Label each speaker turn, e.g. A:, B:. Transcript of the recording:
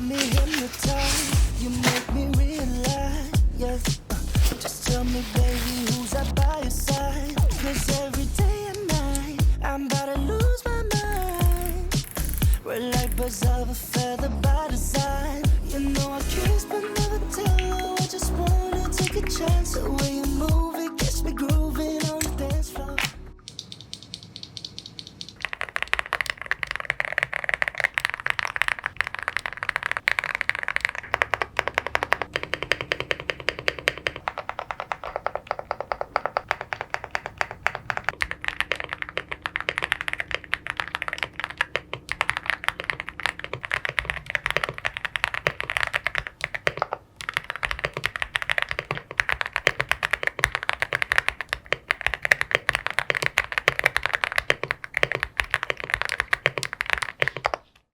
A: me hypnotized, you make me realize, yes. Just tell me, baby, who's that by your side? 'Cause every day and night, I'm about to lose my mind. We're like birds of a feather by design. You know I kiss but never tell. I just wanna take a chance. The way you move, it gets me grooving on the dance floor.